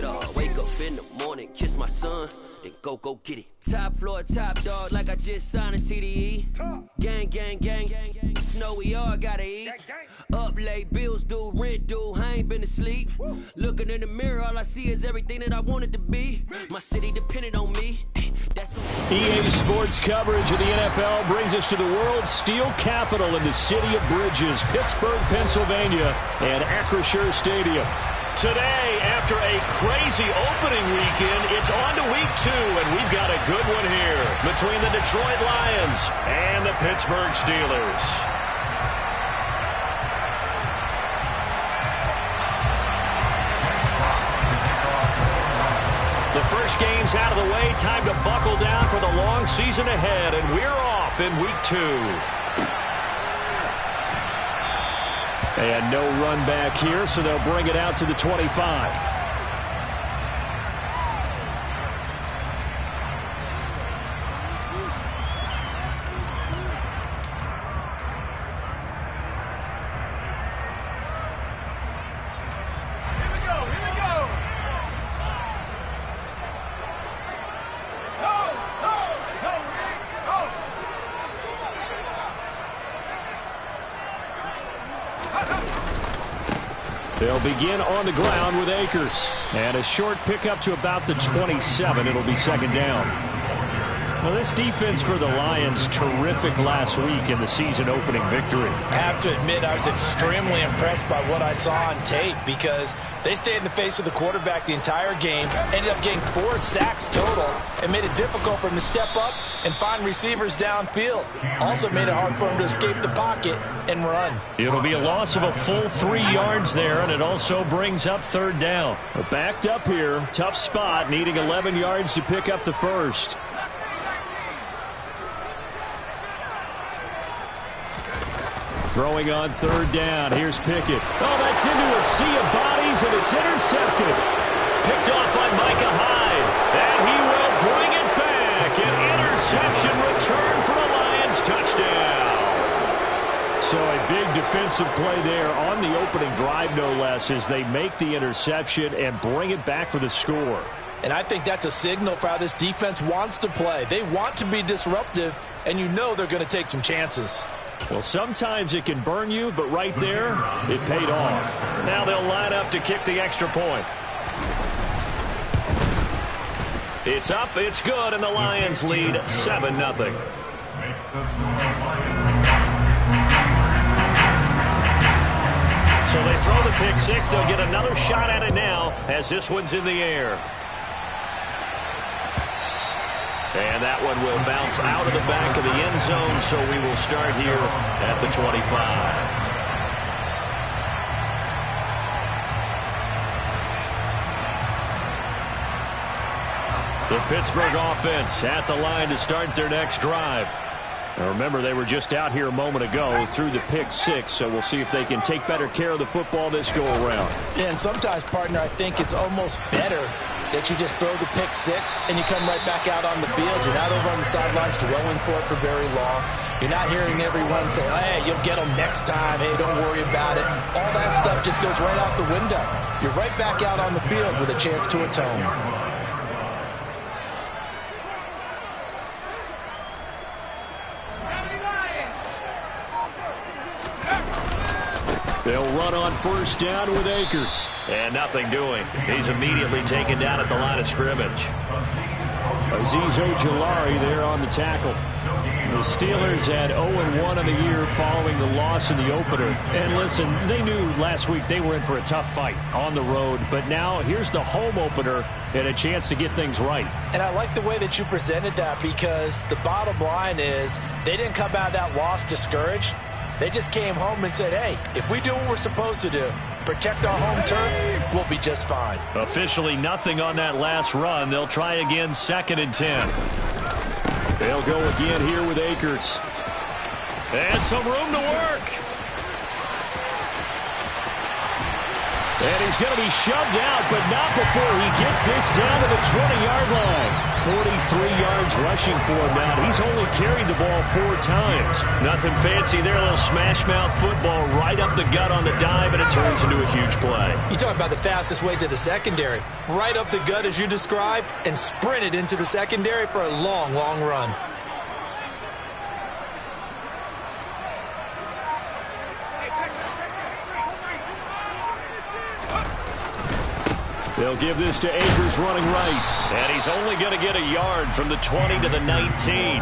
get up. Wake up in the morning, kiss my son, then go get it. Top floor, top dog, like I just signed a TDE. Gang, gang, gang, gang, gang. You know we all gotta eat. Up late, bills due, rent due, I ain't been asleep. Looking in the mirror, all I see is everything that I wanted to be. My city depended on me. EA Sports coverage of the NFL brings us to the world's steel capital in the city of bridges, Pittsburgh, Pennsylvania, and Acrisure Stadium. Today, after a crazy opening weekend, it's on to week 2, and we've got a good one here between the Detroit Lions and the Pittsburgh Steelers. The first game's out of the way. Time to buckle down for the long season ahead, and we're off in week 2. And no run back here, so they'll bring it out to the 25. They'll begin on the ground with Akers. And a short pickup to about the 27. It'll be second down. Well, this defense for the Lions, terrific last week in the season-opening victory. I have to admit, I was extremely impressed by what I saw on tape because they stayed in the face of the quarterback the entire game, ended up getting 4 sacks total, and made it difficult for him to step up and find receivers downfield. Also made it hard for him to escape the pocket and run. It'll be a loss of a full 3 yards there, and it also brings up third down. Backed up here, tough spot, needing 11 yards to pick up the first. Throwing on third down. Here's Pickett. Oh, that's into a sea of bodies, and it's intercepted. Picked off by Micah Hyde. And he will bring it back. An interception return for a Lions touchdown. So a big defensive play there on the opening drive, no less, as they make the interception and bring it back for the score. And I think that's a signal for how this defense wants to play. They want to be disruptive, and you know they're going to take some chances. Well, sometimes it can burn you, but right there, it paid off. Now they'll line up to kick the extra point. It's up, it's good, and the Lions lead 7-0. So they throw the pick six. They'll get another shot at it now as this one's in the air. And that one will bounce out of the back of the end zone, so we will start here at the 25. The Pittsburgh offense at the line to start their next drive. Now remember, they were just out here a moment ago through the pick six, so we'll see if they can take better care of the football this go-around. Yeah, and sometimes, partner, I think it's almost better that you just throw the pick six and you come right back out on the field. You're not over on the sidelines dwelling for it for very long. You're not hearing everyone say, hey, you'll get them next time. Hey, don't worry about it. All that stuff just goes right out the window. You're right back out on the field with a chance to atone. They'll run on first down with Akers. And nothing doing. He's immediately taken down at the line of scrimmage. Azeez Ojulari there on the tackle. The Steelers had 0-1 in the year following the loss in the opener. And listen, they knew last week they were in for a tough fight on the road. But now here's the home opener and a chance to get things right. And I like the way that you presented that because the bottom line is they didn't come out of that loss discouraged. They just came home and said, hey, if we do what we're supposed to do, protect our home turf, we'll be just fine. Officially nothing on that last run. They'll try again, 2nd and 10. They'll go again here with Akers. And some room to work. And he's going to be shoved out, but not before he gets this down to the 20-yard line. 43 yards rushing for him now. He's only carried the ball 4 times. Nothing fancy there. A little smash-mouth football right up the gut on the dive, and it turns into a huge play. You talk about the fastest way to the secondary. Right up the gut as you described, and sprinted into the secondary for a long, long run. They'll give this to Akers running right. And he's only going to get a yard from the 20 to the 19.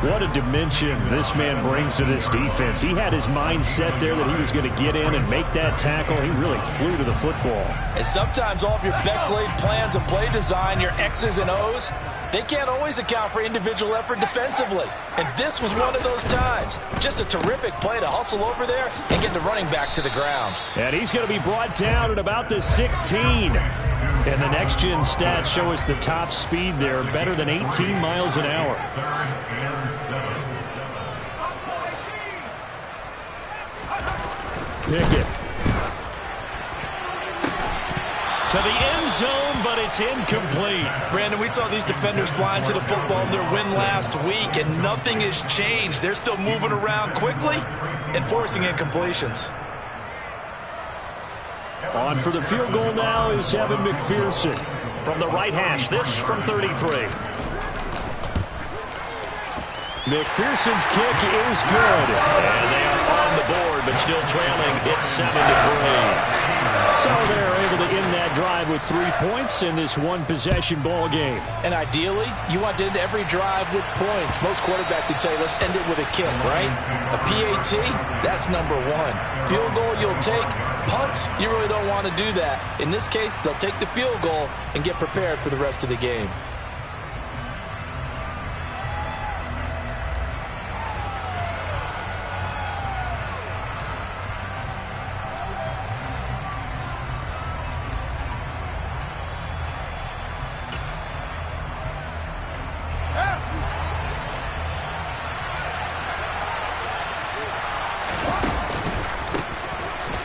What a dimension this man brings to this defense. He had his mind set there that he was going to get in and make that tackle. He really flew to the football. And sometimes all of your best laid plans of play design, your X's and O's, they can't always account for individual effort defensively. And this was one of those times. Just a terrific play to hustle over there and get the running back to the ground. And he's going to be brought down at about the 16. And the next-gen stats show us the top speed there, better than 18 miles an hour. Pickett. To the end zone, but it's incomplete. Brandon, we saw these defenders flying to the football in their win last week, and nothing has changed. They're still moving around quickly and forcing incompletions. On for the field goal now is Evan McPherson. From the right hash, this from 33. McPherson's kick is good. And they are on the board, but still trailing. It's 7-3. So they're able to end that drive with 3 points in this one-possession ball game. And ideally, you want to end every drive with points. Most quarterbacks would tell you, let's end it with a kick, right? A PAT, that's number 1. Field goal, you'll take. Punts, you really don't want to do that. In this case, they'll take the field goal and get prepared for the rest of the game.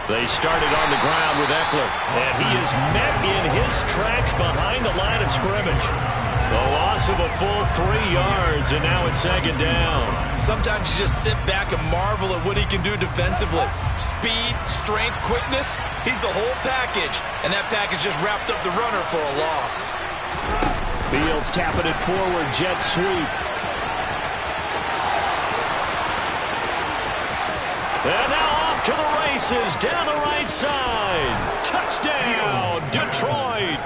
They started on the ground with Eckler, and he is met in his tracks behind the line of scrimmage. The loss of a full 3 yards, and now it's 2nd down. Sometimes you just sit back and marvel at what he can do defensively. Speed, strength, quickness, he's the whole package, and that package just wrapped up the runner for a loss. Fields tapping it forward, jet sweep. And now off to the races, down the right side. Touchdown, Detroit.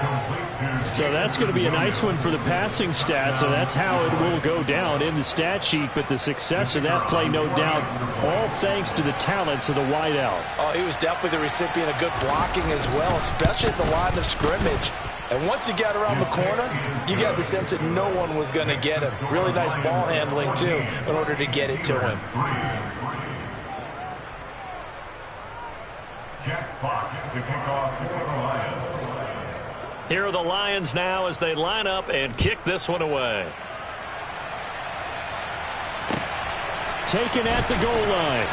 So that's going to be a nice one for the passing stats, so that's how it will go down in the stat sheet. But the success of that play, no doubt, all thanks to the talents of the wideout. Oh, he was definitely the recipient of good blocking as well, especially at the line of scrimmage. And once he got around the corner, you got the sense that no one was going to get him. Really nice ball handling, too, in order to get it to him. Jack Fox to kick off for the Lions. Here are the Lions now as they line up and kick this one away. Taken at the goal line.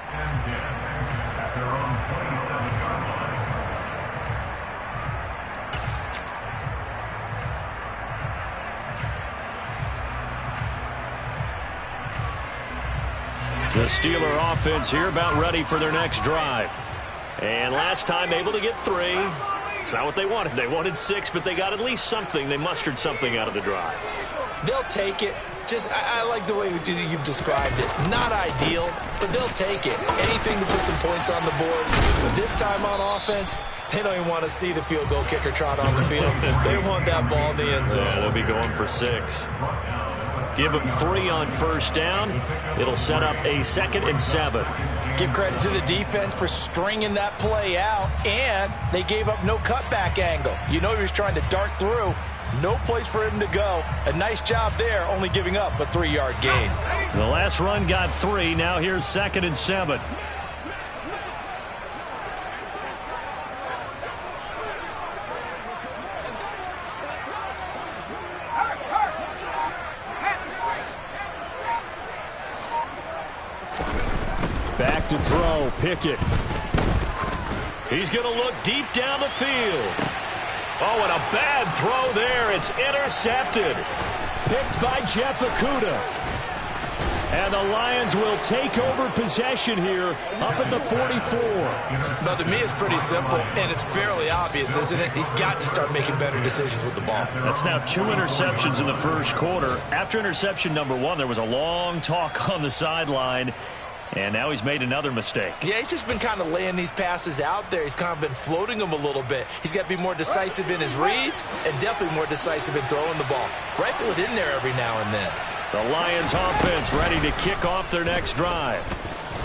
At their own 27-yard line. The Steeler offense here about ready for their next drive. And last time able to get 3. It's not what they wanted. They wanted 6, but they got at least something. They mustered something out of the drive. They'll take it. I like the way you've described it. Not ideal, but they'll take it. Anything to put some points on the board. But this time on offense, they don't even want to see the field goal kicker trot on the field. They want that ball in the end zone. Yeah, they'll be going for 6. Give him 3 on first down. It'll set up a 2nd and 7. Give credit to the defense for stringing that play out, and they gave up no cutback angle. You know he was trying to dart through. No place for him to go. A nice job there, only giving up a 3-yard gain. The last run got 3. Now here's 2nd and 7. Back to throw, Pickett. He's going to look deep down the field. Oh, and a bad throw there. It's intercepted. Picked by Jeff Okudah. And the Lions will take over possession here up at the 44. But to me, it's pretty simple, and it's fairly obvious, isn't it? He's got to start making better decisions with the ball. That's now 2 interceptions in the first quarter. After interception number 1, there was a long talk on the sideline. And now he's made another mistake. Yeah, he's just been kind of laying these passes out there. He's kind of been floating them a little bit. He's got to be more decisive in his reads and definitely more decisive in throwing the ball. Rifle it in there every now and then. The Lions offense ready to kick off their next drive.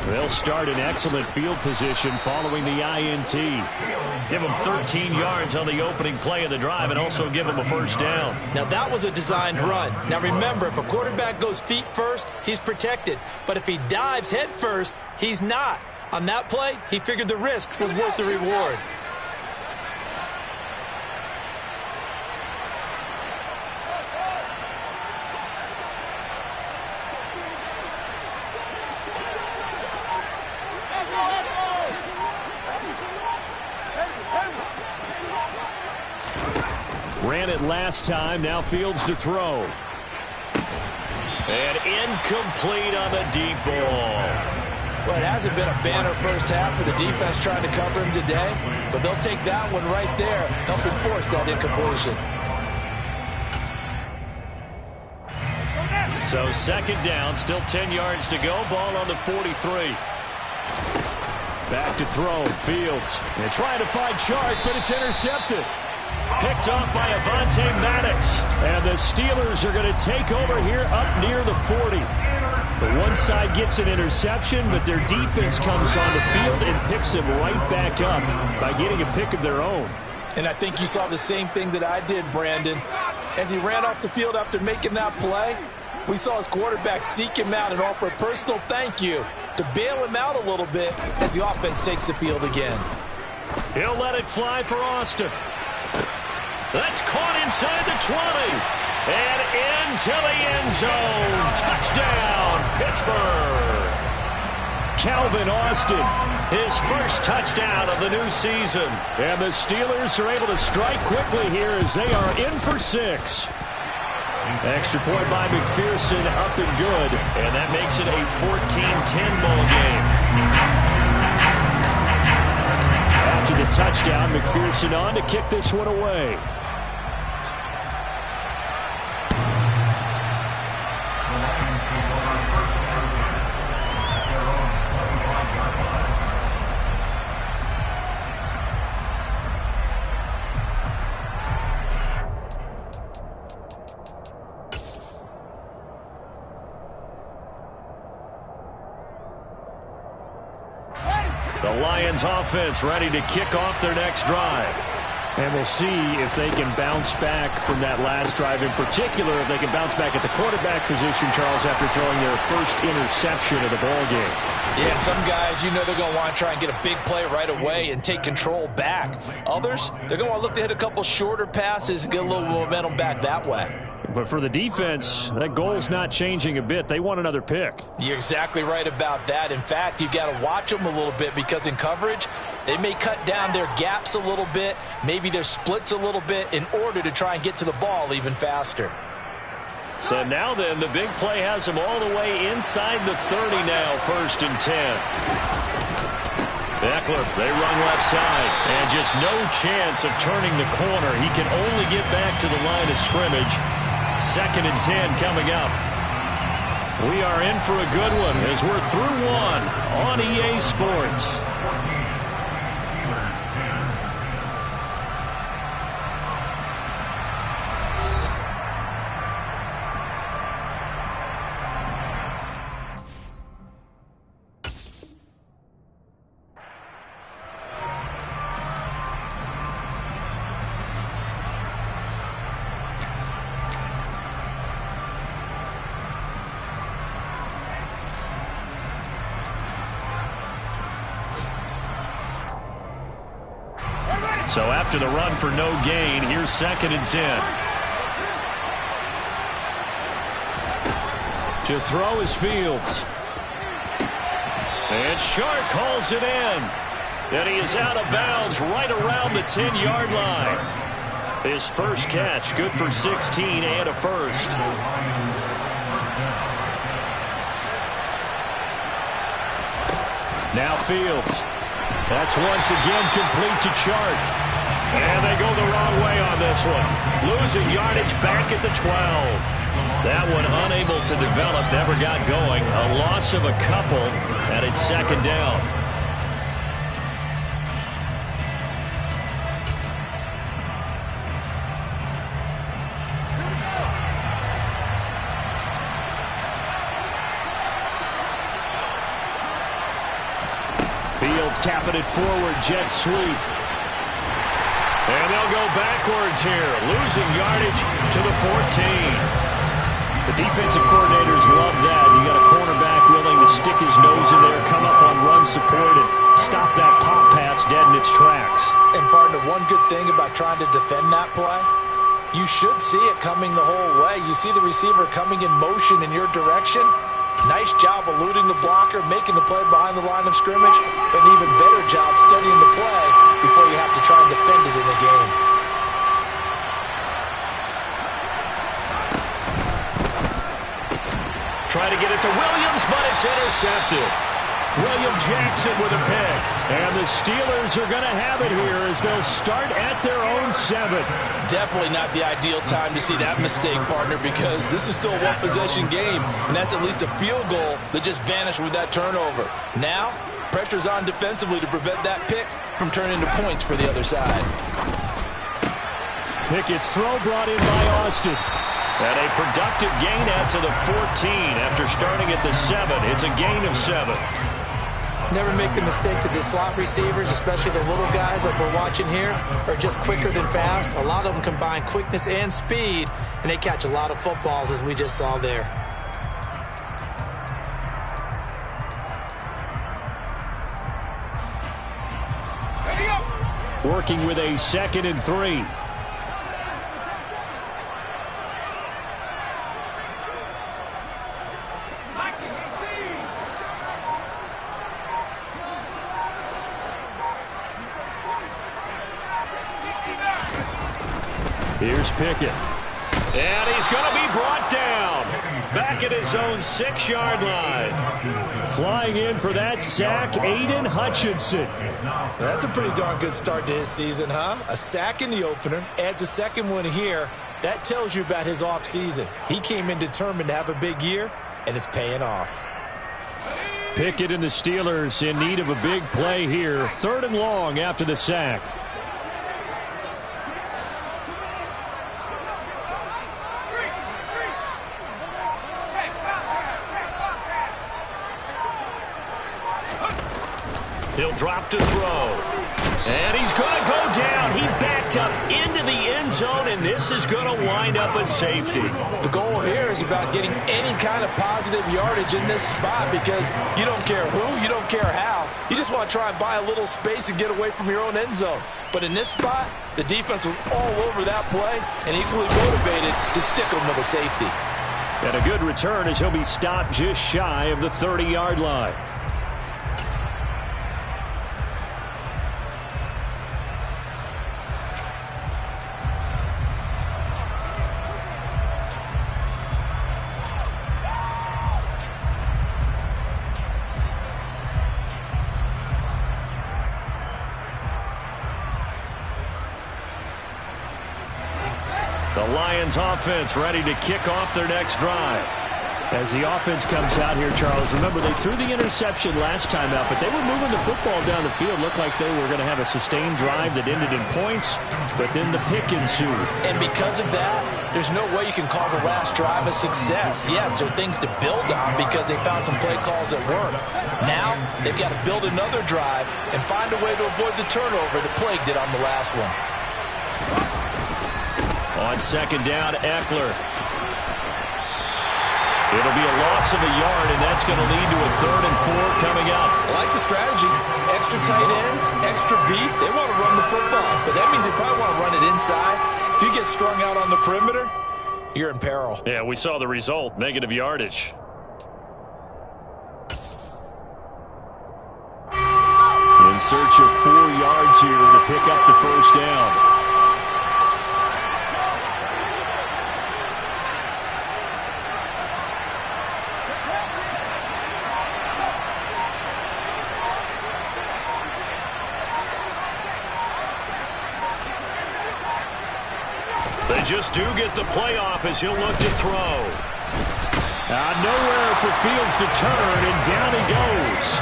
They'll start in excellent field position following the INT. Give them 13 yards on the opening play of the drive and also give them a first down. Now that was a designed run. Now remember, if a quarterback goes feet first, he's protected. But if he dives head first, he's not. On that play, he figured the risk was worth the reward. Ran it last time. Now Fields to throw. And incomplete on the deep ball. Well, it hasn't been a banner first half for the defense trying to cover him today, but they'll take that one right there, helping force that incompletion. So 2nd down, still 10 yards to go. Ball on the 43. Back to throw. Fields. They're trying to find Chark, but it's intercepted. Picked off by Avonte Maddox. And the Steelers are going to take over here up near the 40. The one side gets an interception, but their defense comes on the field and picks them right back up by getting a pick of their own. And I think you saw the same thing that I did, Brandon. As he ran off the field after making that play, we saw his quarterback seek him out and offer a personal thank you to bail him out a little bit as the offense takes the field again. He'll let it fly for Austin. That's caught inside the 20. And into the end zone. Touchdown, Pittsburgh. Calvin Austin, his first touchdown of the new season. And the Steelers are able to strike quickly here as they are in for 6. Extra point by McPherson, up and good. And that makes it a 14-10 ball game. After the touchdown, McPherson on to kick this one away. The Lions offense ready to kick off their next drive. And we'll see if they can bounce back from that last drive. In particular, if they can bounce back at the quarterback position, Charles, after throwing their first interception of the ball game. Yeah, and some guys, you know they're going to want to try and get a big play right away and take control back. Others, they're going to want to look to hit a couple shorter passes and get a little momentum back that way. But for the defense, that goal's not changing a bit. They want another pick. You're exactly right about that. In fact, you've got to watch them a little bit because in coverage, they may cut down their gaps a little bit, maybe their splits a little bit in order to try and get to the ball even faster. So now then, the big play has them all the way inside the 30 now, 1st and 10. Eckler, they run left side, and just no chance of turning the corner. He can only get back to the line of scrimmage. 2nd and 10 coming up. We are in for a good one as we're through one on EA Sports. So after the run for no gain, here's 2nd and 10. To throw is Fields. And Shark calls it in. And he is out of bounds right around the 10-yard line. His first catch, good for 16 and a first. Now Fields. That's once again complete to Chark. And they go the wrong way on this one. Losing yardage back at the 12. That one unable to develop, never got going. A loss of a couple, and it's 2nd down. Fields tapping it forward, jet sweep. And they'll go backwards here, losing yardage to the 14. The defensive coordinators love that. You got a cornerback willing to stick his nose in there, come up on run support, and stop that pop pass dead in its tracks. And partner, one good thing about trying to defend that play, you should see it coming the whole way. You see the receiver coming in motion in your direction. Nice job eluding the blocker, making the play behind the line of scrimmage, but an even better job studying the play before you have to try and defend it in a game. Try to get it to Williams, but it's intercepted. William Jackson with a pick. And the Steelers are going to have it here as they'll start at their own 7. Definitely not the ideal time to see that mistake, partner, because this is still a one-possession game, and that's at least a field goal that just vanished with that turnover. Now, pressure's on defensively to prevent that pick from turning into points for the other side. Pickett's throw brought in by Austin. And a productive gain out to the 14 after starting at the 7. It's a gain of 7. Never make the mistake that the slot receivers, especially the little guys like we're watching here, are just quicker than fast. A lot of them combine quickness and speed, and they catch a lot of footballs, as we just saw there. Working with a 2nd and 3. Here's Pickett. And he's going to be brought down. Back at his own 6-yard line. Flying in for that sack, Aiden Hutchinson. That's a pretty darn good start to his season, huh? A sack in the opener, adds a second one here. That tells you about his offseason. He came in determined to have a big year, and it's paying off. Pickett and the Steelers in need of a big play here. 3rd and long after the sack. He'll drop to throw. And he's going to go down. He backed up into the end zone, and this is going to wind up a safety. The goal here is about getting any kind of positive yardage in this spot because you don't care who, you don't care how. You just want to try and buy a little space and get away from your own end zone. But in this spot, the defense was all over that play and equally motivated to stick them with a safety. And a good return as he'll be stopped just shy of the 30-yard line. The Lions offense ready to kick off their next drive. As the offense comes out here, Charles, remember they threw the interception last time out, but they were moving the football down the field. Looked like they were going to have a sustained drive that ended in points, but then the pick ensued. And because of that, there's no way you can call the last drive a success. Yes, there are things to build on because they found some play calls that work. Now, they've got to build another drive and find a way to avoid the turnover that plagued it on the last one. On 2nd down, Eckler. It'll be a loss of a yard, and that's going to lead to a 3rd and 4 coming up. I like the strategy. Extra tight ends, extra beef. They want to run the football, but that means they probably want to run it inside. If you get strung out on the perimeter, you're in peril. Yeah, we saw the result, negative yardage. In search of 4 yards here to pick up the first down. They just do get the playoff as he'll look to throw. Nowhere for Fields to turn, and down he goes.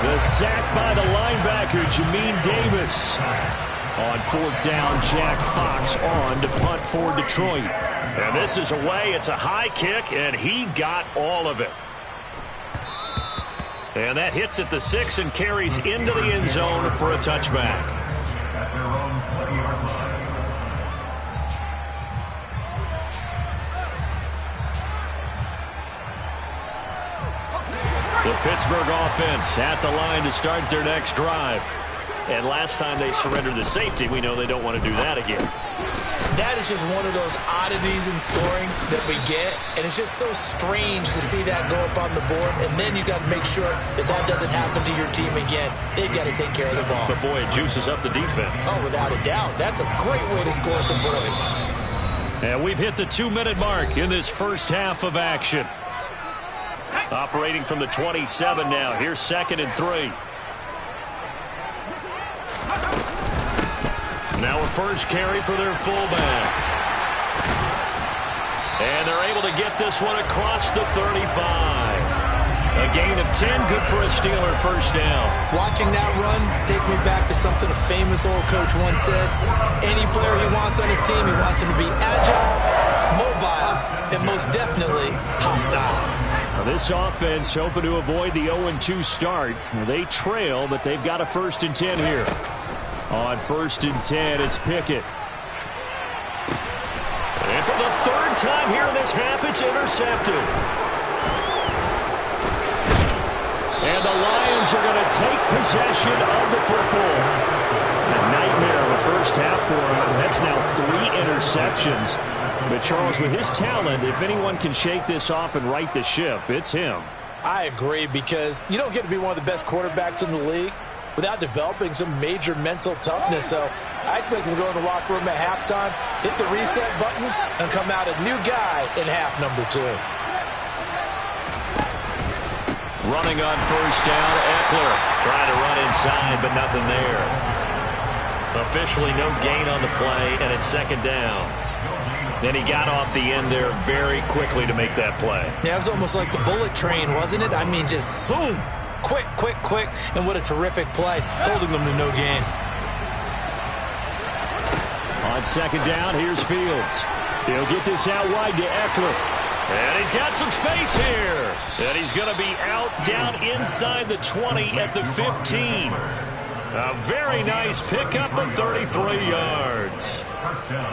The sack by the linebacker, Jamin Davis. On 4th down, Jack Fox on to punt for Detroit. And this is away. It's a high kick, and he got all of it. And that hits at the 6 and carries into the end zone for a touchback. At their own 20-yard line. The Pittsburgh offense at the line to start their next drive. And last time they surrendered the safety, we know they don't want to do that again. That is just one of those oddities in scoring that we get, and it's just so strange to see that go up on the board, and then you got to make sure that that doesn't happen to your team again. They've got to take care of the ball. But boy, it juices up the defense. Oh, without a doubt. That's a great way to score some points. And we've hit the 2-minute mark in this first half of action. Operating from the 27 now. Here's 2nd and 3. Now a first carry for their fullback. And they're able to get this one across the 35. A gain of 10, good for a Steeler first down. Watching that run takes me back to something a famous old coach once said. Any player he wants on his team, he wants him to be agile, mobile, and most definitely hostile. Now this offense hoping to avoid the 0-2 start. They trail, but they've got a 1st and 10 here. On 1st and 10, it's Pickett. And for the 3rd time here in this half, it's intercepted. And the Lions are going to take possession of the football. A nightmare of a first half for him. That's now 3 interceptions. But, Charles, with his talent, if anyone can shake this off and right the ship, it's him. I agree, because you don't get to be one of the best quarterbacks in the league without developing some major mental toughness. So I expect him to go in the locker room at halftime, hit the reset button, and come out a new guy in half number 2. Running on first down, Eckler trying to run inside, but nothing there. Officially no gain on the play, and it's 2nd down. And he got off the end there very quickly to make that play. Yeah, it was almost like the bullet train, wasn't it? I mean, just zoom. Quick, quick, quick. And what a terrific play, holding them to no gain. On 2nd down, here's Fields. He'll get this out wide to Eckler. And he's got some space here. And he's going to be out down inside the 20 at the 15. A very nice pickup of 33 yards.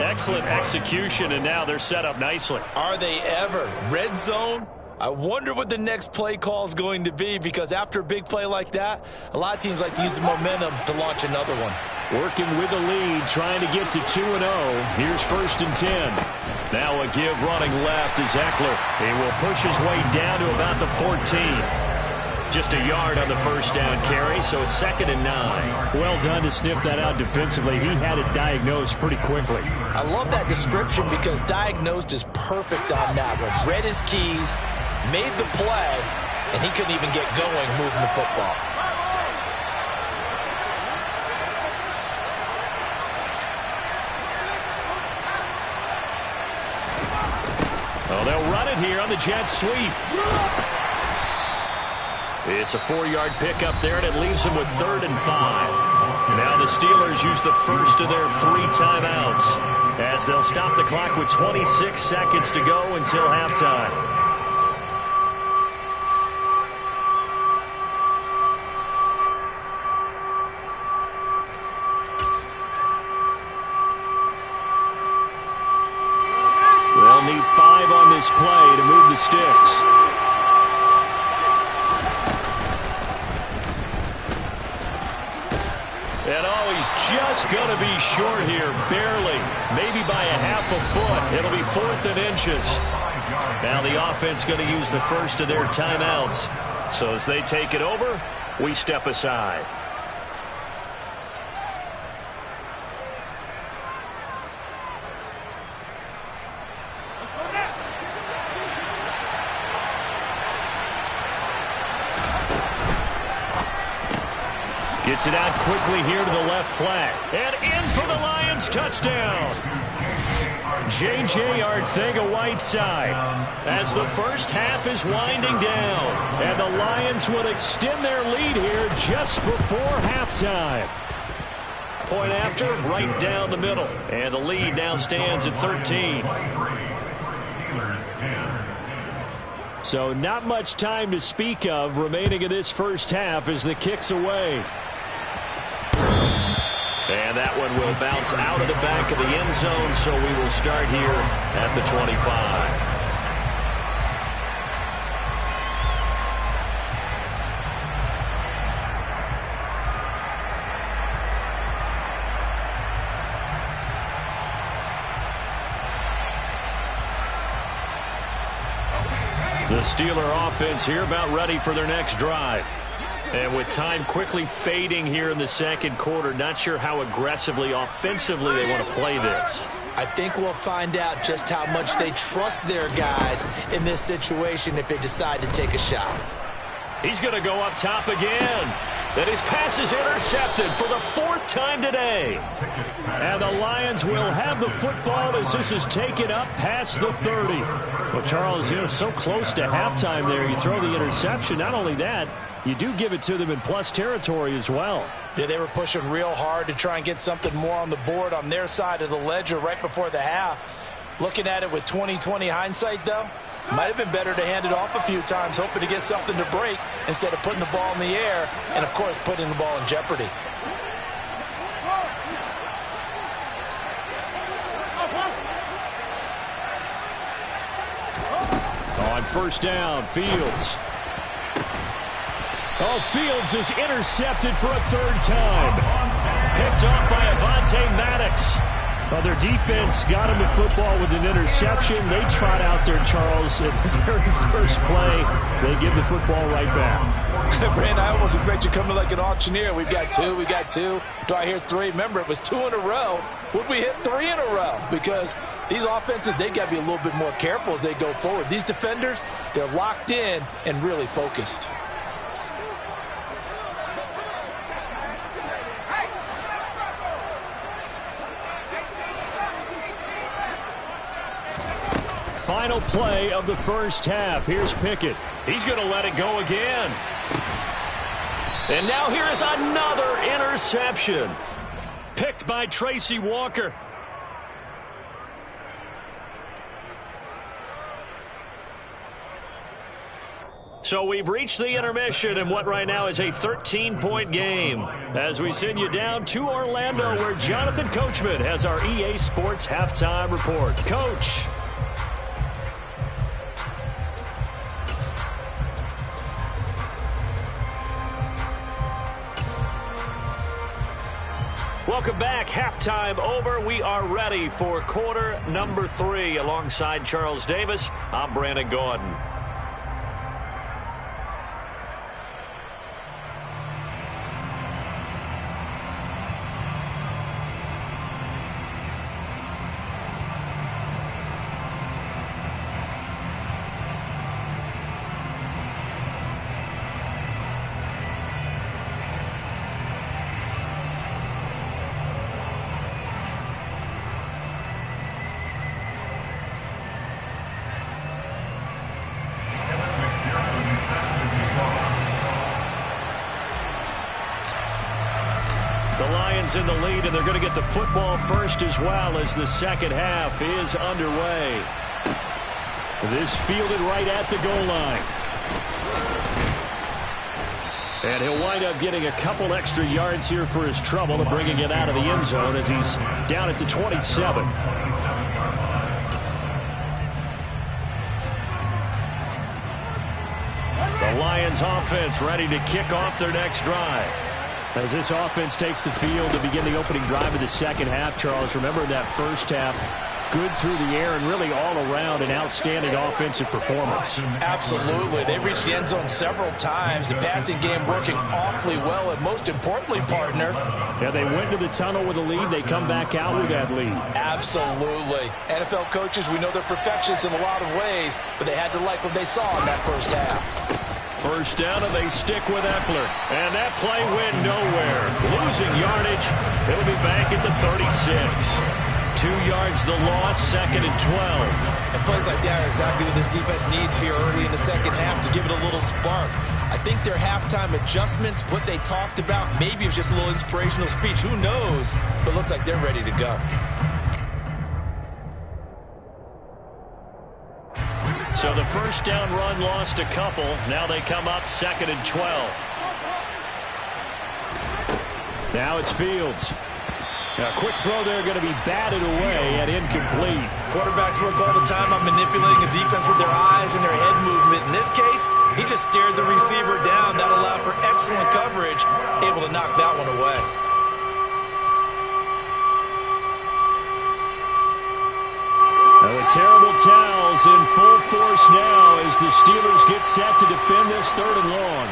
Excellent execution, and now they're set up nicely. Are they ever? Red zone? I wonder what the next play call is going to be, because after a big play like that, a lot of teams like to use the momentum to launch another one. Working with the lead, trying to get to 2-0. Here's 1st and 10. Now a give running left is Eckler. He will push his way down to about the 14. Just a yard on the first down carry, so it's 2nd and 9. Well done to sniff that out defensively. He had it diagnosed pretty quickly. I love that description, because diagnosed is perfect on that one. Read his keys, made the play, and he couldn't even get going moving the football. Oh, they'll run it here on the jet sweep. It's a 4-yard pickup there, and it leaves them with 3rd and 5. Now the Steelers use the first of their 3 timeouts as they'll stop the clock with 26 seconds to go until halftime. They'll They'll need 5 on this play to move the sticks. And oh, he's just going to be short here, barely. Maybe by a half a foot. It'll be 4th and inches. Now the offense going to use the first of their timeouts. So as they take it over, we step aside. Gets it out quickly here to the left flat. And in for the Lions touchdown. J.J. Arcega-Whiteside as the first half is winding down. And the Lions would extend their lead here just before halftime. Point after, right down the middle. And the lead now stands at 13. So not much time to speak of remaining in this first half as the kick's away. And that one will bounce out of the back of the end zone, so we will start here at the 25. The Steeler offense here about ready for their next drive. And with time quickly fading here in the second quarter, not sure how aggressively, offensively they want to play this. I think we'll find out just how much they trust their guys in this situation if they decide to take a shot. He's going to go up top again. And his pass is intercepted for the 4th time today. And the Lions will have the football as this is taken up past the 30. Well, Charles, you're so close to halftime there. You throw the interception. Not only that, you do give it to them in plus territory as well. Yeah, they were pushing real hard to try and get something more on the board on their side of the ledger right before the half. Looking at it with 20/20 hindsight, though, might have been better to hand it off a few times, hoping to get something to break instead of putting the ball in the air and, of course, putting the ball in jeopardy. On first down, Fields. Oh, Fields is intercepted for a 3rd time. Picked off by Avonte Maddox. Well, their defense got him in football with an interception. They trot out there, Charles, at the very first play. They give the football right back. Brandon, I almost expect you coming like an auctioneer. We've got 2, we got 2. Do I hear 3? Remember, it was 2 in a row. Would we hit 3 in a row? Because these offenses, they got to be a little bit more careful as they go forward. These defenders, they're locked in and really focused. Final play of the first half. Here's Pickett. He's going to let it go again. And now here is another interception. Picked by Tracy Walker. So we've reached the intermission in what right now is a 13-point game. As we send you down to Orlando, where Jonathan Coachman has our EA Sports Halftime Report. Coach. Welcome back. Halftime over. We are ready for quarter number 3. Alongside Charles Davis, I'm Brandon Gordon. In the lead, and they're going to get the football first as well as the second half is underway. This fielded right at the goal line. And he'll wind up getting a couple extra yards here for his trouble and bringing it out of the end zone as he's down at the 27. Lions offense ready to kick off their next drive. As this offense takes the field to begin the opening drive of the second half, Charles, remember in that first half, good through the air and really all around an outstanding offensive performance. Absolutely. They reached the end zone several times. The passing game working awfully well, and most importantly, partner. Yeah, they went to the tunnel with a lead. They come back out with that lead. Absolutely. NFL coaches, we know they're perfectionists in a lot of ways, but they had to like what they saw in that first half. First down, and they stick with Eckler. And that play went nowhere. Losing yardage. It'll be back at the 36. 2 yards the loss, 2nd and 12. And plays like that are exactly what this defense needs here early in the second half to give it a little spark. I think their halftime adjustments, what they talked about, maybe it was just a little inspirational speech. Who knows? But looks like they're ready to go. So the first down run lost a couple. Now they come up 2nd and 12. Now it's Fields. A quick throw there going to be batted away and incomplete. Quarterbacks work all the time on manipulating a defense with their eyes and their head movement. In this case, he just stared the receiver down. That allowed for excellent coverage, able to knock that one away. The terrible towels in full force now as the Steelers get set to defend this 3rd and long.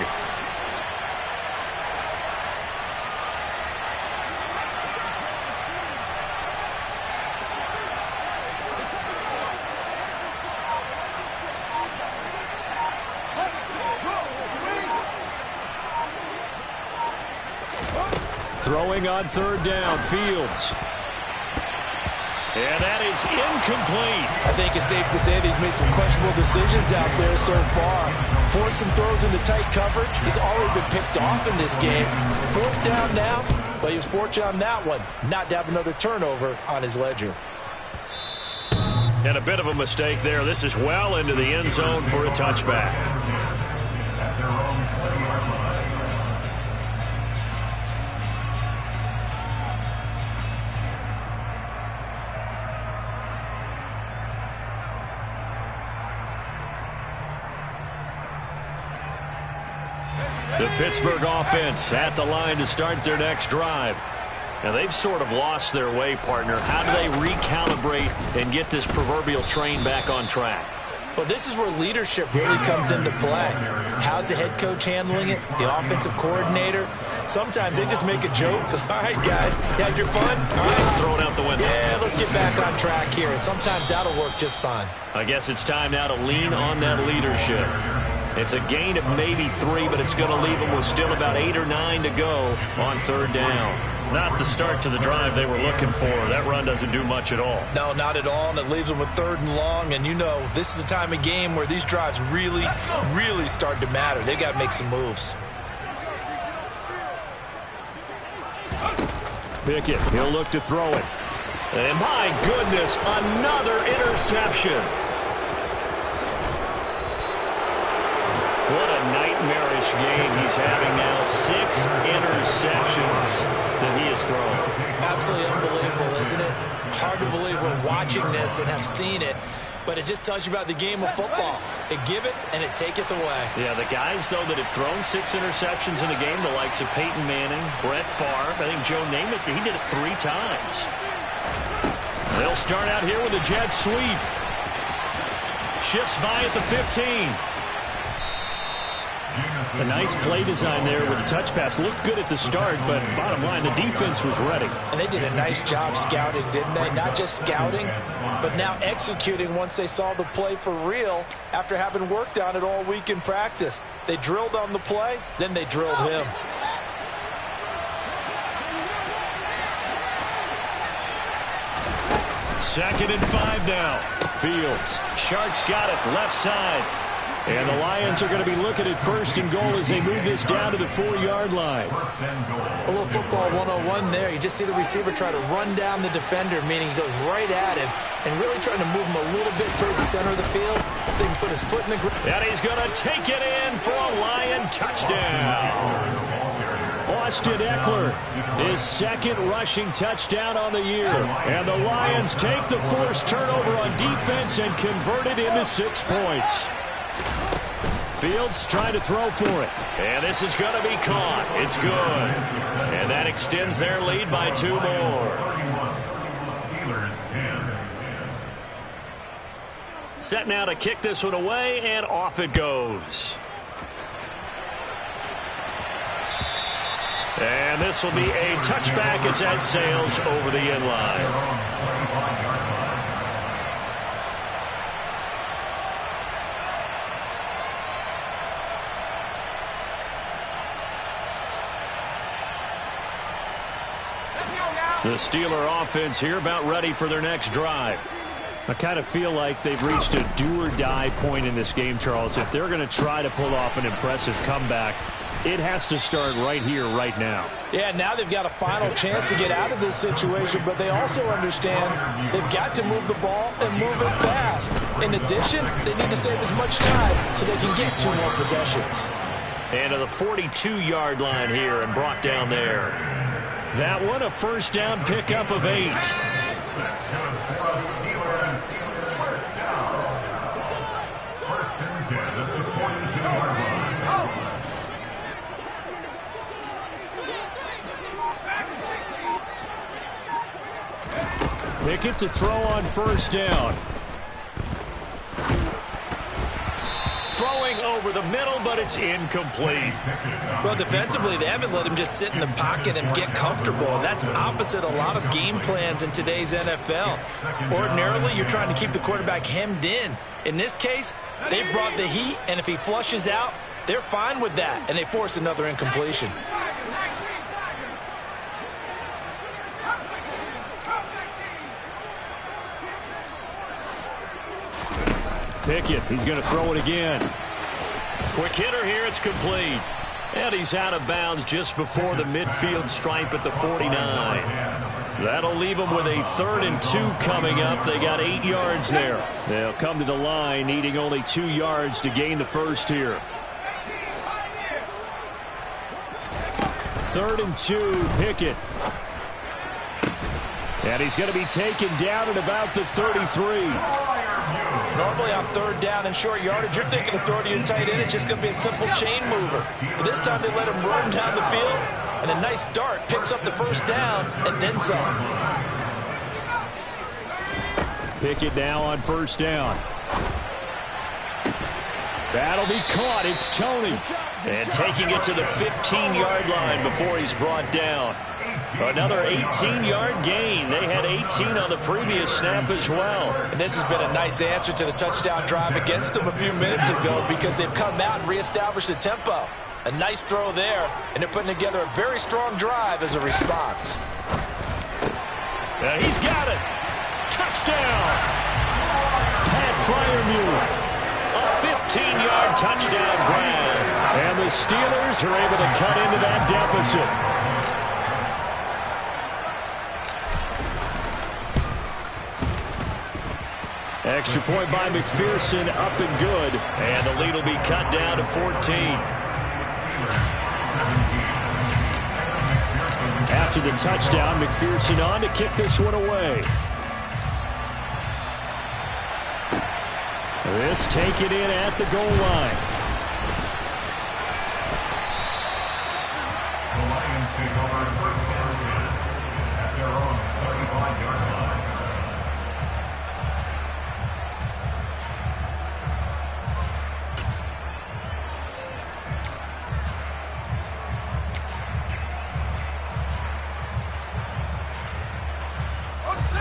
Throwing on 3rd down, Fields. And that is incomplete. I think it's safe to say that he's made some questionable decisions out there so far. Forced some throws into tight coverage. He's already been picked off in this game. 4th down now, but he was fortunate on that one not to have another turnover on his ledger. And a bit of a mistake there. This is well into the end zone for a touchback. At their own 20-yard line. The Pittsburgh offense at the line to start their next drive. Now, they've sort of lost their way, partner. How do they recalibrate and get this proverbial train back on track? Well, this is where leadership really comes into play. How's the head coach handling it? The offensive coordinator? Sometimes they just make a joke. All right, guys, you had your fun? All right. Throw it out the window. Yeah, let's get back on track here. And sometimes that'll work just fine. I guess it's time now to lean on that leadership. It's a gain of maybe 3, but it's going to leave them with still about 8 or 9 to go on 3rd down. Not the start to the drive they were looking for. That run doesn't do much at all. No, not at all, and it leaves them with 3rd and long. And you know, this is the time of game where these drives really, really start to matter. They've got to make some moves. Pickett, he'll look to throw it. And my goodness, another interception. What a nightmarish game he's having now. 6 interceptions that he has thrown. Absolutely unbelievable, isn't it? Hard to believe we're watching this and have seen it, but it just tells you about the game of football. It giveth and it taketh away. Yeah, the guys, though, that have thrown 6 interceptions in a game, the likes of Peyton Manning, Brett Favre, I think Joe Namath, he did it 3 times. They'll start out here with a jet sweep. Shifts by at the 15. A nice play design there with the touch pass. Looked good at the start, but bottom line, the defense was ready. And they did a nice job scouting, didn't they? Not just scouting, but now executing once they saw the play for real after having worked on it all week in practice. They drilled on the play, then they drilled him. Second and 5 now. Fields. Shark's got it left side. And the Lions are going to be looking at 1st and goal as they move this down to the 4-yard line. A little football 101 there. You just see the receiver try to run down the defender, meaning he goes right at him and really trying to move him a little bit towards the center of the field so he can put his foot in the ground. And he's going to take it in for a Lion touchdown. Austin Eckler, his 2nd rushing touchdown on the year. And the Lions take the forced turnover on defense and convert it into 6 points. Fields trying to throw for it. And this is going to be caught. It's good. And that extends their lead by 2 more. Set now to kick this one away, and off it goes. And this will be a touchback as that sails over the end line. The Steeler offense here about ready for their next drive. I kind of feel like they've reached a do-or-die point in this game, Charles. If they're going to try to pull off an impressive comeback, it has to start right here, right now. Yeah, now they've got a final chance to get out of this situation, but they also understand they've got to move the ball and move it fast. In addition, they need to save as much time so they can get 2 more possessions. And to the 42-yard line here and brought down there. That one, a first down pickup of 8. Pickett to throw on first down. Throwing over the middle, but it's incomplete. Well, defensively, they haven't let him just sit in the pocket and get comfortable. And that's opposite a lot of game plans in today's NFL. Ordinarily, you're trying to keep the quarterback hemmed in. In this case, they brought the heat, and if he flushes out, they're fine with that, and they force another incompletion. Pickett, he's going to throw it again. Quick hitter here, it's complete. And he's out of bounds just before the midfield stripe at the 49. That'll leave them with a 3rd and 2 coming up. They got 8 yards there. They'll come to the line needing only 2 yards to gain the first here. 3rd and 2, Pickett. And he's going to be taken down at about the 33. Normally on 3rd down and short yardage, you're thinking of throwing to your tight end. It's just going to be a simple chain mover. But this time they let him roam down the field, and a nice dart picks up the first down and then some. Pickett now on first down. That'll be caught. It's Tony. And taking it to the 15-yard line before he's brought down. Another 18-yard gain. They had 18 on the previous snap as well. And this has been a nice answer to the touchdown drive against them a few minutes ago because they've come out and reestablished the tempo. A nice throw there, and they're putting together a very strong drive as a response. He's got it. Touchdown. Pat Freiermuth. A 15-yard touchdown grab. And the Steelers are able to cut into that deficit. Extra point by McPherson, up and good. And the lead will be cut down to 14. After the touchdown, McPherson on to kick this one away. This taken in at the goal line. The Lions take over first and 10 at their own 35-yard line.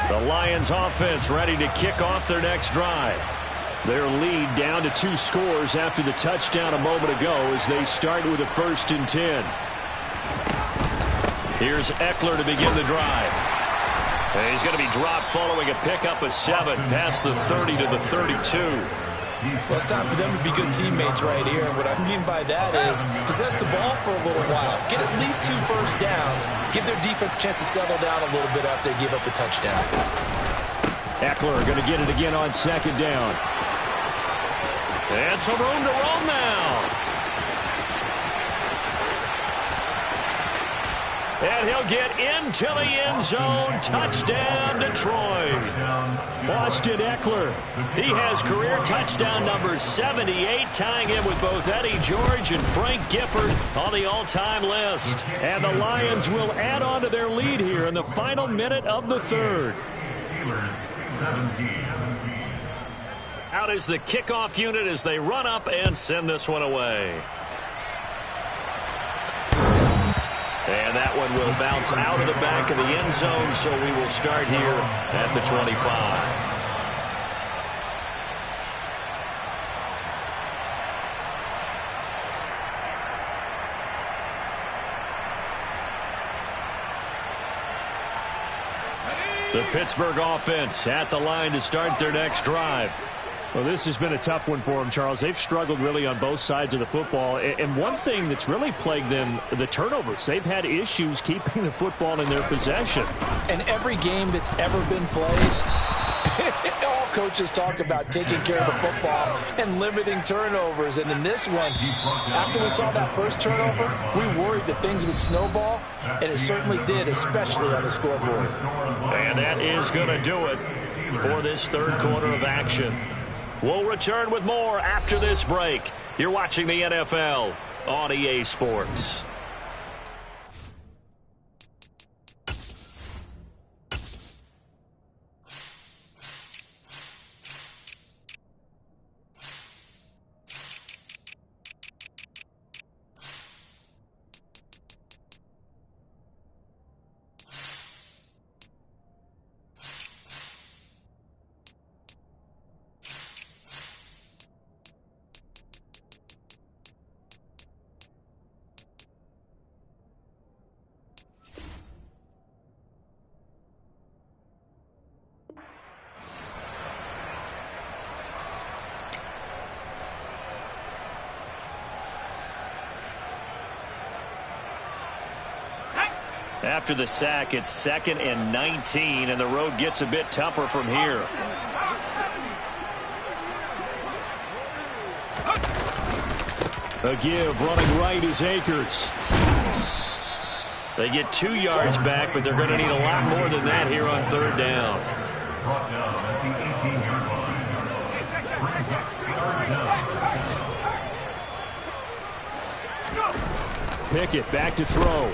The Lions offense ready to kick off their next drive. Their lead down to 2 scores after the touchdown a moment ago as they start with a 1st and 10. Here's Eckler to begin the drive. And he's going to be dropped following a pickup of 7 past the 30 to the 32. Well, it's time for them to be good teammates right here. And what I mean by that is possess the ball for a little while. Get at least 2 first downs. Give their defense a chance to settle down a little bit after they give up a touchdown. Eckler going to get it again on 2nd down. And some room to roam now. And he'll get into the end zone. Touchdown, Detroit. Austin Eckler. He has career touchdown number 78, tying him with both Eddie George and Frank Gifford on the all-time list. And the Lions will add on to their lead here in the final minute of the third. Steelers 17. Out is the kickoff unit as they run up and send this one away. And that one will bounce out of the back of the end zone, so we will start here at the 25. The Pittsburgh offense at the line to start their next drive. Well, this has been a tough one for them, Charles. They've struggled really on both sides of the football. And one thing that's really plagued them, the turnovers. They've had issues keeping the football in their possession. In every game that's ever been played, all coaches talk about taking care of the football and limiting turnovers. And in this one, after we saw that first turnover, we worried that things would snowball, and it certainly did, especially on the scoreboard. And that is going to do it for this third quarter of action. We'll return with more after this break. You're watching the NFL on EA Sports. After the sack, it's 2nd and 19, and the road gets a bit tougher from here. A give, running right is Akers. They get 2 yards back, but they're going to need a lot more than that here on third down. Brought down at the 18-yard line. Pickett back to throw.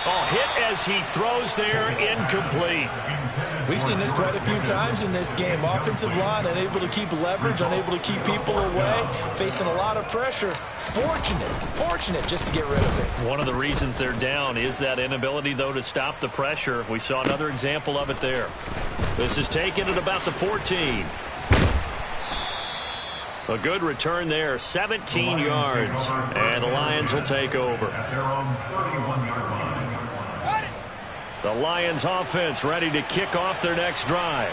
Oh, hit as he throws there, incomplete. We've seen this quite a few times in this game. Offensive line unable to keep leverage, unable to keep people away, facing a lot of pressure. Fortunate just to get rid of it. One of the reasons they're down is that inability, though, to stop the pressure. We saw another example of it there. This is taken at about the 14. A good return there, 17 yards, and the Lions will take over. At their own 31-yard line. The Lions offense ready to kick off their next drive.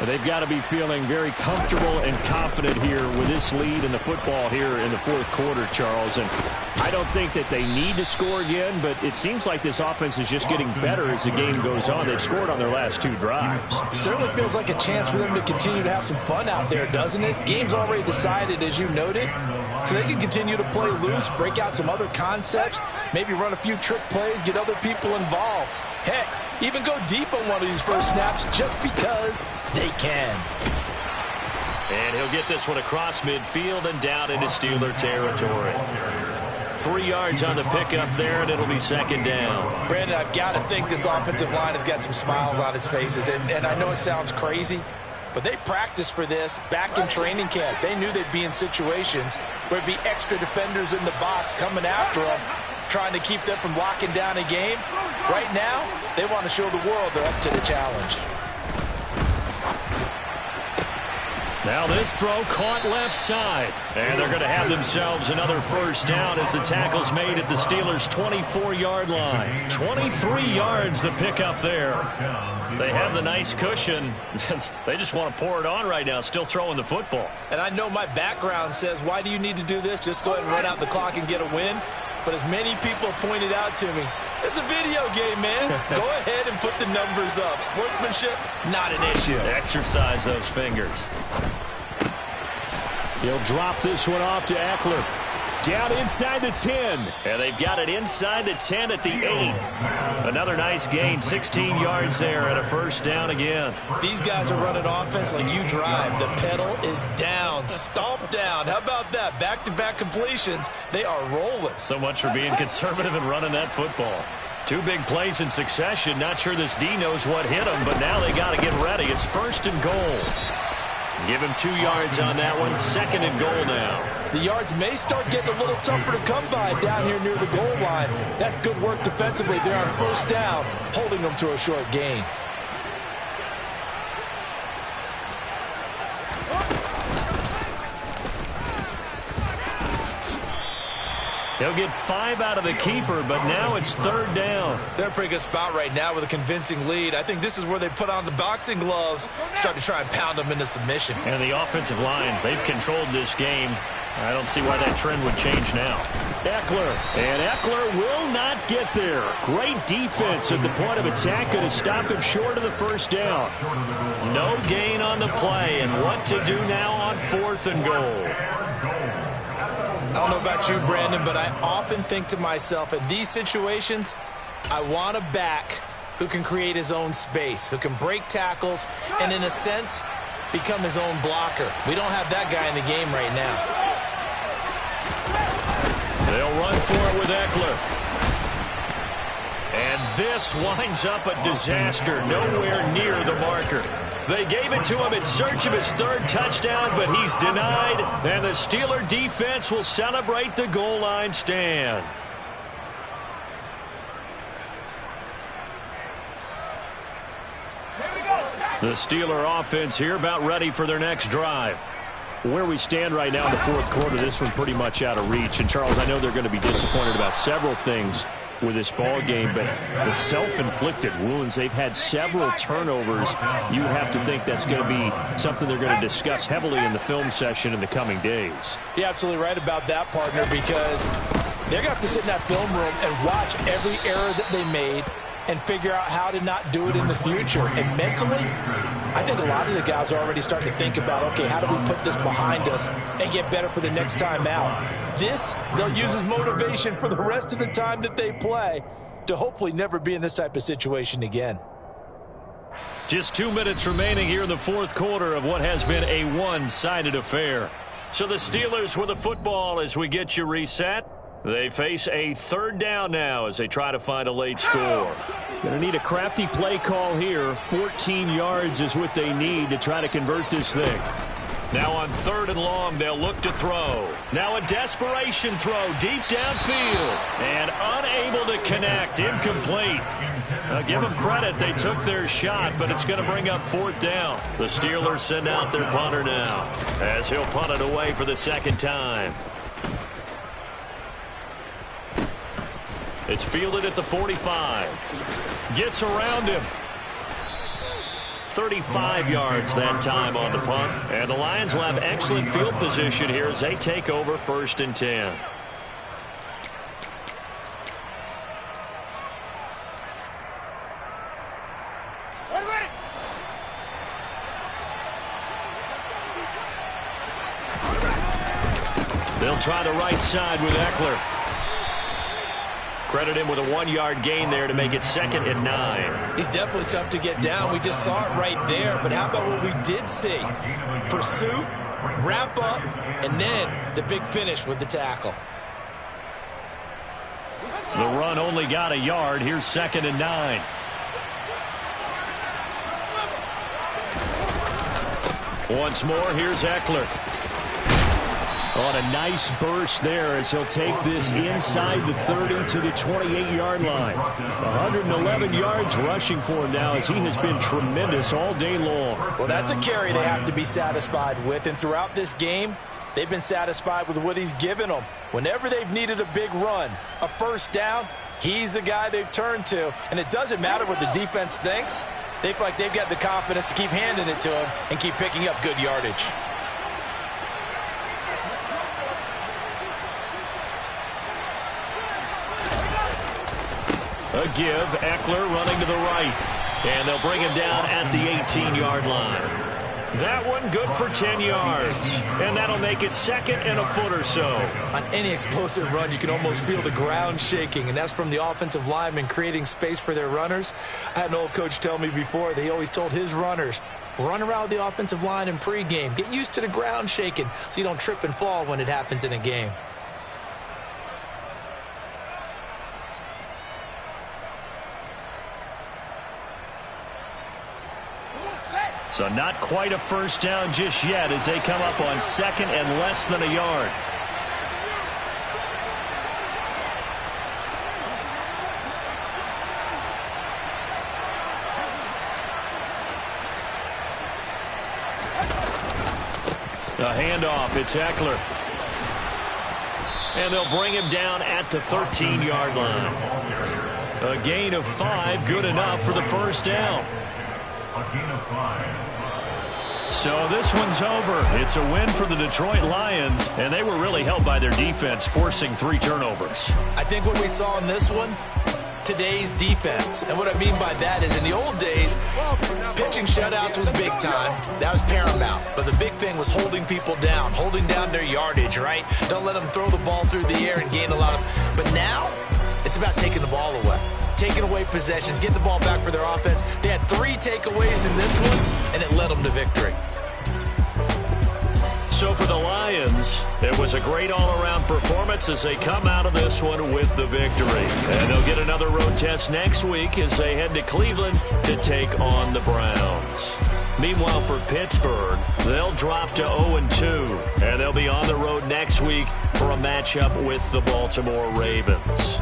They've got to be feeling very comfortable and confident here with this lead in the football here in the fourth quarter, Charles. And I don't think that they need to score again, but it seems like this offense is just getting better as the game goes on. They've scored on their last 2 drives. Certainly feels like a chance for them to continue to have some fun out there, doesn't it? Game's already decided, as you noted, so they can continue to play loose, break out some other concepts, maybe run a few trick plays, get other people involved. Heck, even go deep on one of these first snaps just because they can. And he'll get this one across midfield and down into Steeler territory. 3 yards on the pickup there, and it'll be 2nd down. Brandon, I've got to think this offensive line has got some smiles on its faces. And I know it sounds crazy, but they practiced for this back in training camp. They knew they'd be in situations where there'd be extra defenders in the box coming after them, trying to keep them from locking down a game. Right now, they want to show the world they're up to the challenge. Now this throw caught left side. And they're going to have themselves another first down as the tackle's made at the Steelers' 24-yard line. 23 yards the pickup there. They have the nice cushion. They just want to pour it on right now, still throwing the football. And I know my background says, why do you need to do this? Just go ahead and run out the clock and get a win. But as many people pointed out to me, it's a video game, man. Go ahead and put the numbers up. Sportsmanship, not an issue. Exercise those fingers. He'll drop this one off to Eckler. Down inside the 10. And they've got it inside the 10 at the 8. Another nice gain, 16 yards there and a first down again. These guys are running offense like you drive. The pedal is down, stomp down. How about that? Back-to-back completions. They are rolling. So much for being conservative and running that football. 2 big plays in succession. Not sure this D knows what hit him, but now they got to get ready. It's first and goal. Give him 2 yards on that one. Second and goal now. The yards may start getting a little tougher to come by down here near the goal line. That's good work defensively. They're on first down, holding them to a short gain. He'll get 5 out of the keeper, but now it's third down. They're in a pretty good spot right now with a convincing lead. I think this is where they put on the boxing gloves, start to try and pound them into submission. And the offensive line, they've controlled this game. I don't see why that trend would change now. Eckler, and Eckler will not get there. Great defense at the point of attack, going to stop him short of the first down. No gain on the play, and what to do now on fourth and goal. I don't know about you, Brandon, but I often think to myself, in these situations, I want a back who can create his own space, who can break tackles, and in a sense, become his own blocker. We don't have that guy in the game right now. They'll run for it with Eckler. And this winds up a disaster, nowhere near the marker. They gave it to him in search of his third touchdown, but he's denied, and the Steeler defense will celebrate the goal line stand. The Steeler offense here about ready for their next drive. Where we stand right now in the fourth quarter, this one pretty much out of reach. And, Charles, I know they're going to be disappointed about several things with this ball game, but the self-inflicted wounds, they've had several turnovers. You would have to think that's going to be something they're going to discuss heavily in the film session in the coming days. You're absolutely right about that, partner, because they're going to have to sit in that film room and watch every error that they made and figure out how to not do it in the future. And mentally, I think a lot of the guys are already starting to think about, okay, how do we put this behind us and get better for the next time out? This, they'll use as motivation for the rest of the time that they play to hopefully never be in this type of situation again. Just 2 minutes remaining here in the fourth quarter of what has been a one-sided affair. So the Steelers with the football as we get you reset. They face a third down now as they try to find a late score. Going to need a crafty play call here. 14 yards is what they need to try to convert this thing. Now on third and long, they'll look to throw. Now a desperation throw deep downfield. And unable to connect. Incomplete. Give them credit. They took their shot, but it's going to bring up fourth down. The Steelers send out their punter now as he'll punt it away for the second time. It's fielded at the 45. Gets around him. 35 yards that time on the punt. And the Lions will have excellent field position here as they take over first and 10. They'll try the right side with Eckler. Credit him with a 1-yard gain there to make it 2nd and 9. He's definitely tough to get down. We just saw it right there. But how about what we did see? Pursuit, wrap up, and then the big finish with the tackle. The run only got a yard. Here's 2nd and 9. Once more, here's Eckler. On a nice burst there as he'll take this inside the 30 to the 28-yard line. 111 yards rushing for him now as he has been tremendous all day long. Well, that's a carry they have to be satisfied with. And throughout this game, they've been satisfied with what he's given them. Whenever they've needed a big run, a first down, he's the guy they've turned to. And it doesn't matter what the defense thinks. They feel like they've got the confidence to keep handing it to him and keep picking up good yardage. A give, Eckler running to the right. And they'll bring him down at the 18-yard line. That one good for 10 yards. And that'll make it 2nd and a foot or so. On any explosive run, you can almost feel the ground shaking, and that's from the offensive linemen creating space for their runners. I had an old coach tell me before, they always told his runners, run around the offensive line in pregame. Get used to the ground shaking so you don't trip and fall when it happens in a game. So not quite a first down just yet as they come up on 2nd and less than a yard. A handoff, it's Eckler. And they'll bring him down at the 13-yard line. A gain of 5, good enough for the first down. A gain of 5. So this one's over. It's a win for the Detroit Lions, and they were really helped by their defense, forcing 3 turnovers. I think what we saw in this one, today's defense. And what I mean by that is in the old days, pitching shutouts was big time. That was paramount. But the big thing was holding people down, holding down their yardage, right? Don't let them throw the ball through the air and gain a lot of... But now, it's about taking the ball away. Taking away possessions, getting the ball back for their offense. They had 3 takeaways in this one, and it led them to victory. So for the Lions, it was a great all-around performance as they come out of this one with the victory. And they'll get another road test next week as they head to Cleveland to take on the Browns. Meanwhile, for Pittsburgh, they'll drop to 0-2, and they'll be on the road next week for a matchup with the Baltimore Ravens.